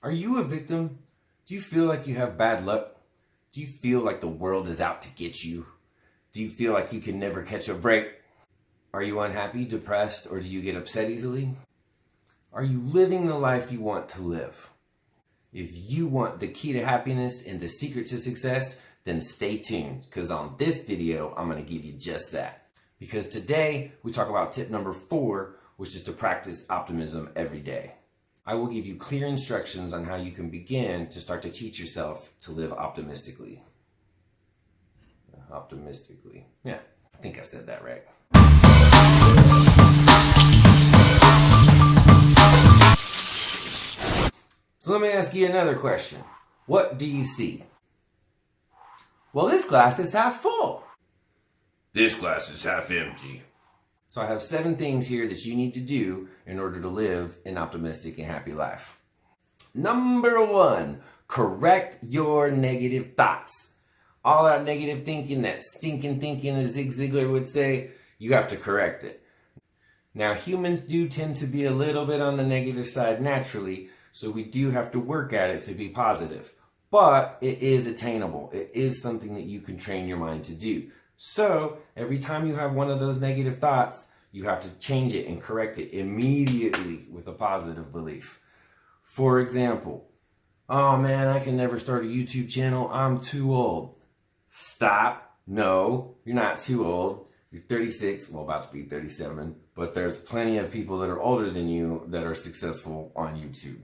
Are you a victim? Do you feel like you have bad luck? Do you feel like the world is out to get you? Do you feel like you can never catch a break? Are you unhappy, depressed, or do you get upset easily? Are you living the life you want to live? If you want the key to happiness and the secret to success, then stay tuned, because on this video, I'm going to give you just that. Because today, we talk about tip number 4, which is to practice optimism every day. I will give you clear instructions on how you can begin to start to teach yourself to live optimistically. Optimistically. Yeah, I think I said that right. So let me ask you another question. What do you see? Well, this glass is half full. This glass is half empty. So I have 7 things here that you need to do in order to live an optimistic and happy life. Number 1, correct your negative thoughts. All that negative thinking, that stinking thinking, as Zig Ziglar would say, you have to correct it. Now, humans do tend to be a little bit on the negative side naturally, so we do have to work at it to be positive. But it is attainable. It is something that you can train your mind to do. So every time you have one of those negative thoughts, you have to change it and correct it immediately with a positive belief. For example, oh man, I can never start a YouTube channel. I'm too old. Stop. No, you're not too old. You're 36, well, about to be 37, but there's plenty of people that are older than you that are successful on YouTube,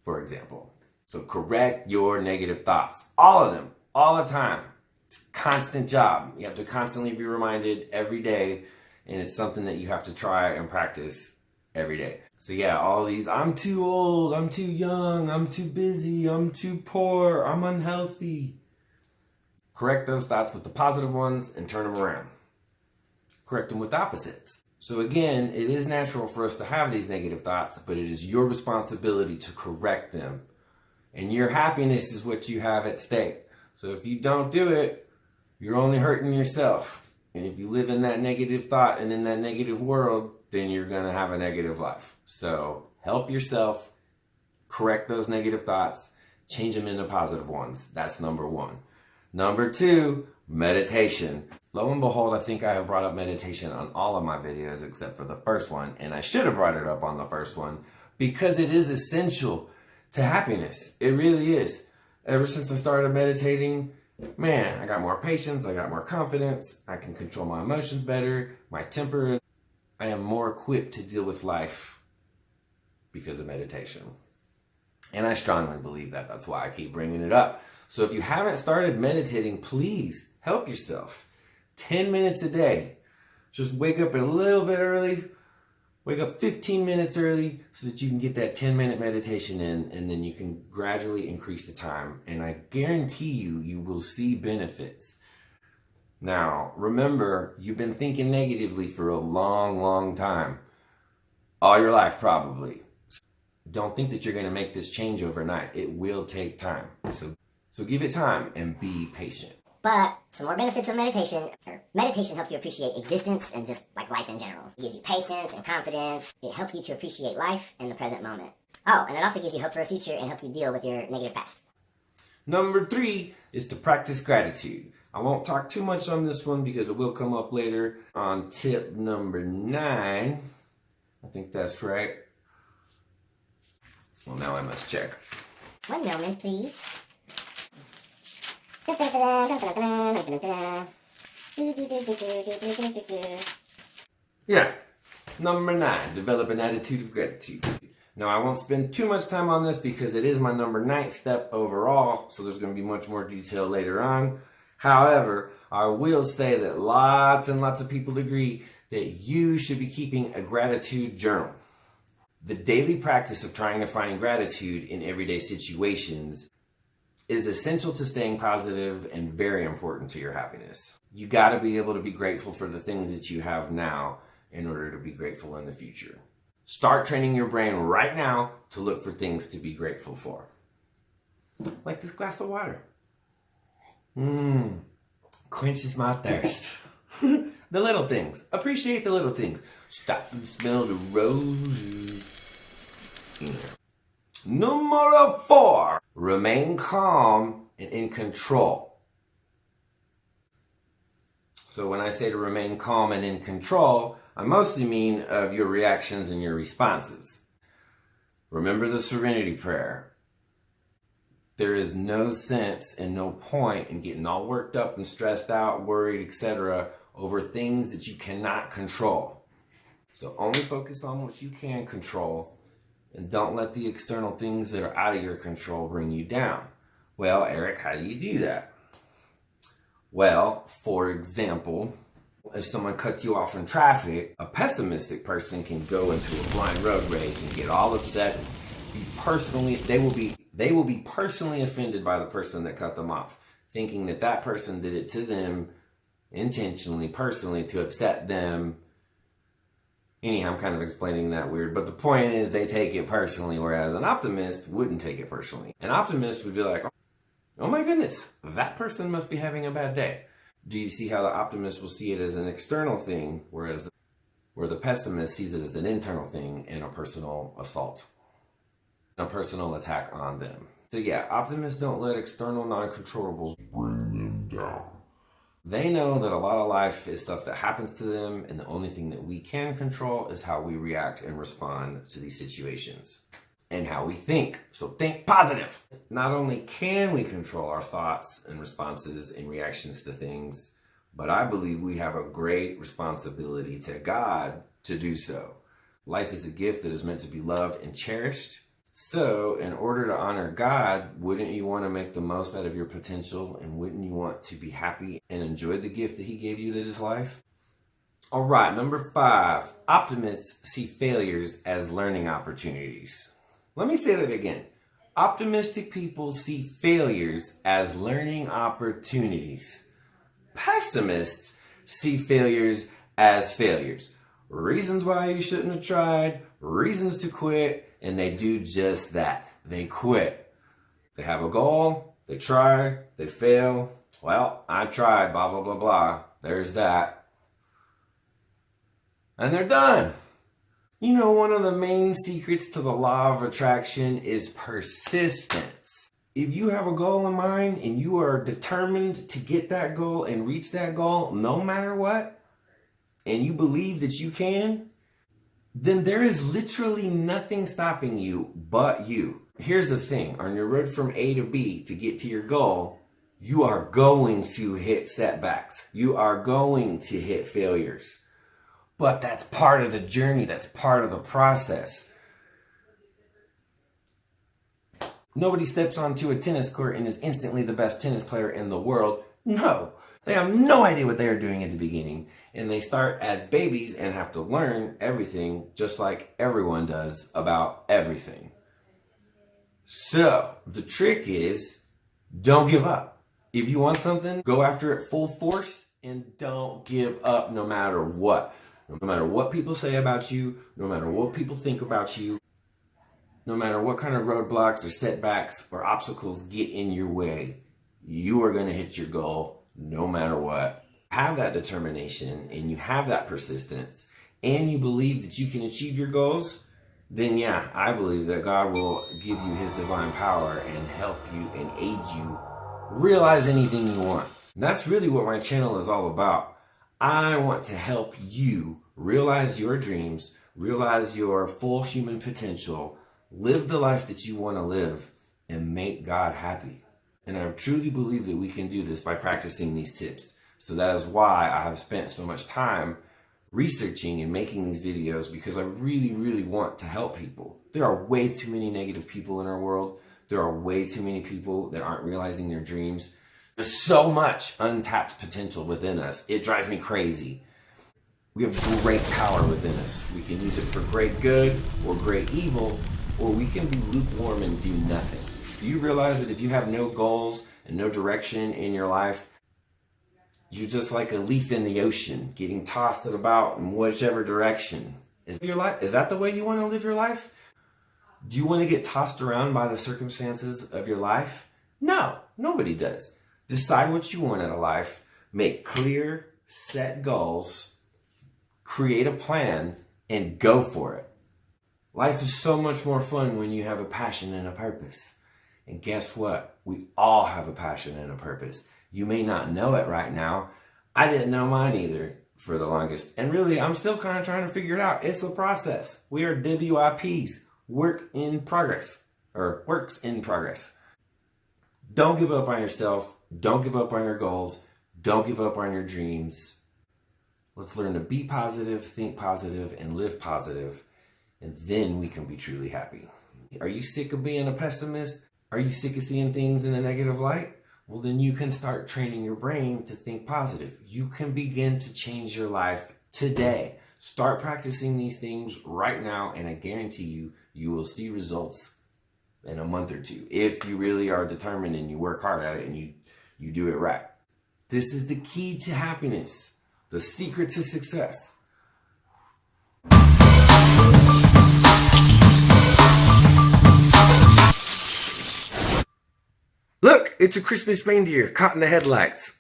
for example. So correct your negative thoughts. All of them, all the time. It's a constant job. You have to constantly be reminded every day, and it's something that you have to try and practice every day. So yeah, all these, I'm too old, I'm too young, I'm too busy, I'm too poor, I'm unhealthy. Correct those thoughts with the positive ones and turn them around. Correct them with opposites. So again, it is natural for us to have these negative thoughts, but it is your responsibility to correct them. And your happiness is what you have at stake. So if you don't do it, you're only hurting yourself. And if you live in that negative thought and in that negative world, then you're going to have a negative life. So help yourself, correct those negative thoughts, change them into positive ones. That's number 1. Number 2, meditation. Lo and behold, I think I have brought up meditation on all of my videos except for the first one. And I should have brought it up on the first one because it is essential to happiness. It really is. Ever since I started meditating, man, I got more patience, I got more confidence, I can control my emotions better, my temper, I am more equipped to deal with life because of meditation. And I strongly believe that. That's why I keep bringing it up. So if you haven't started meditating, please help yourself. 10 minutes a day. Just wake up a little bit early. Wake up 15 minutes early so that you can get that 10-minute meditation in, and then you can gradually increase the time. And I guarantee you will see benefits. Now, remember, you've been thinking negatively for a long, long time. All your life, probably. Don't think that you're going to make this change overnight. It will take time. So give it time and be patient. But some more benefits of meditation. Meditation helps you appreciate existence and just like life in general. It gives you patience and confidence. It helps you to appreciate life in the present moment. Oh, and it also gives you hope for a future and helps you deal with your negative past. Number 3 is to practice gratitude. I won't talk too much on this one because it will come up later on tip number 9. I think that's right. Well, now I must check. 1 moment, please. Yeah, number 9, develop an attitude of gratitude. Now, I won't spend too much time on this because it is my number 9th step overall, so there's going to be much more detail later on. However, I will say that lots and lots of people agree that you should be keeping a gratitude journal. The daily practice of trying to find gratitude in everyday situations is essential to staying positive and very important to your happiness. You got to be able to be grateful for the things that you have now in order to be grateful in the future. Start training your brain right now to look for things to be grateful for. Like this glass of water. Quenches my thirst. The little things. Appreciate the little things. Stop and smell the roses. Number 4, remain calm and in control. So when I say to remain calm and in control, I mostly mean of your reactions and your responses. Remember the serenity prayer. There is no sense and no point in getting all worked up and stressed out, worried, etc. over things that you cannot control. So only focus on what you can control and don't let the external things that are out of your control bring you down. Well, Eric, how do you do that? Well, for example, if someone cuts you off in traffic, a pessimistic person can go into a blind road rage and get all upset. They will be personally offended by the person that cut them off, thinking that that person did it to them intentionally, personally, to upset them. Anyhow, I'm kind of explaining that weird, but the point is they take it personally, whereas an optimist wouldn't take it personally. An optimist would be like, oh my goodness, that person must be having a bad day. Do you see how the optimist will see it as an external thing, whereas the pessimist sees it as an internal thing and a personal assault, a personal attack on them? So yeah, optimists don't let external non-controllables bring them down. They know that a lot of life is stuff that happens to them, and the only thing that we can control is how we react and respond to these situations and how we think. So think positive. Not only can we control our thoughts and responses and reactions to things, but I believe we have a great responsibility to God to do so. Life is a gift that is meant to be loved and cherished. So in order to honor God, wouldn't you want to make the most out of your potential, and wouldn't you want to be happy and enjoy the gift that he gave you that is life? All right, number 5, optimists see failures as learning opportunities. Let me say that again. Optimistic people see failures as learning opportunities. Pessimists see failures as failures. Reasons why you shouldn't have tried, reasons to quit, and they do just that. They quit. They have a goal, they try, they fail. Well, I tried, blah, blah, blah, blah. There's that. And they're done. You know, one of the main secrets to the law of attraction is persistence. If you have a goal in mind and you are determined to get that goal and reach that goal no matter what, and you believe that you can, then there is literally nothing stopping you but you. Here's the thing. On your road from A to B to get to your goal, you are going to hit setbacks. You are going to hit failures. But that's part of the journey. That's part of the process. Nobody steps onto a tennis court and is instantly the best tennis player in the world. No. They have no idea what they are doing at the beginning. And they start as babies and have to learn everything just like everyone does about everything. So, the trick is, don't give up. If you want something, go after it full force and don't give up no matter what. No matter what people say about you, no matter what people think about you, no matter what kind of roadblocks or setbacks or obstacles get in your way, you are going to hit your goal no matter what. Have that determination and you have that persistence and you believe that you can achieve your goals, then yeah, I believe that God will give you his divine power and help you and aid you realize anything you want. And that's really what my channel is all about. I want to help you realize your dreams, realize your full human potential, live the life that you want to live, and make God happy. And I truly believe that we can do this by practicing these tips. So that is why I have spent so much time researching and making these videos, because I really, really want to help people. There are way too many negative people in our world. There are way too many people that aren't realizing their dreams. There's so much untapped potential within us. It drives me crazy. We have great power within us. We can use it for great good or great evil, or we can be lukewarm and do nothing. Do you realize that if you have no goals and no direction in your life, you're just like a leaf in the ocean, getting tossed about in whichever direction. Is that the way you want to live your life? Do you want to get tossed around by the circumstances of your life? No, nobody does. Decide what you want out of life, make clear, set goals, create a plan, and go for it. Life is so much more fun when you have a passion and a purpose. And guess what? We all have a passion and a purpose. You may not know it right now. I didn't know mine either for the longest. And really, I'm still kind of trying to figure it out. It's a process. We are WIPs, work in progress, or works in progress. Don't give up on yourself. Don't give up on your goals. Don't give up on your dreams. Let's learn to be positive, think positive, and live positive. And then we can be truly happy. Are you sick of being a pessimist? Are you sick of seeing things in a negative light? Well, then you can start training your brain to think positive. You can begin to change your life today. Start practicing these things right now, and I guarantee you, you will see results in a month or two if you really are determined and you work hard at it and you do it right. This is the key to happiness, the secret to success. Look, it's a Christmas reindeer caught in the headlights.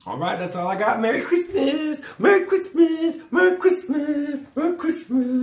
All right, that's all I got. Merry Christmas! Merry Christmas! Merry Christmas! Merry Christmas!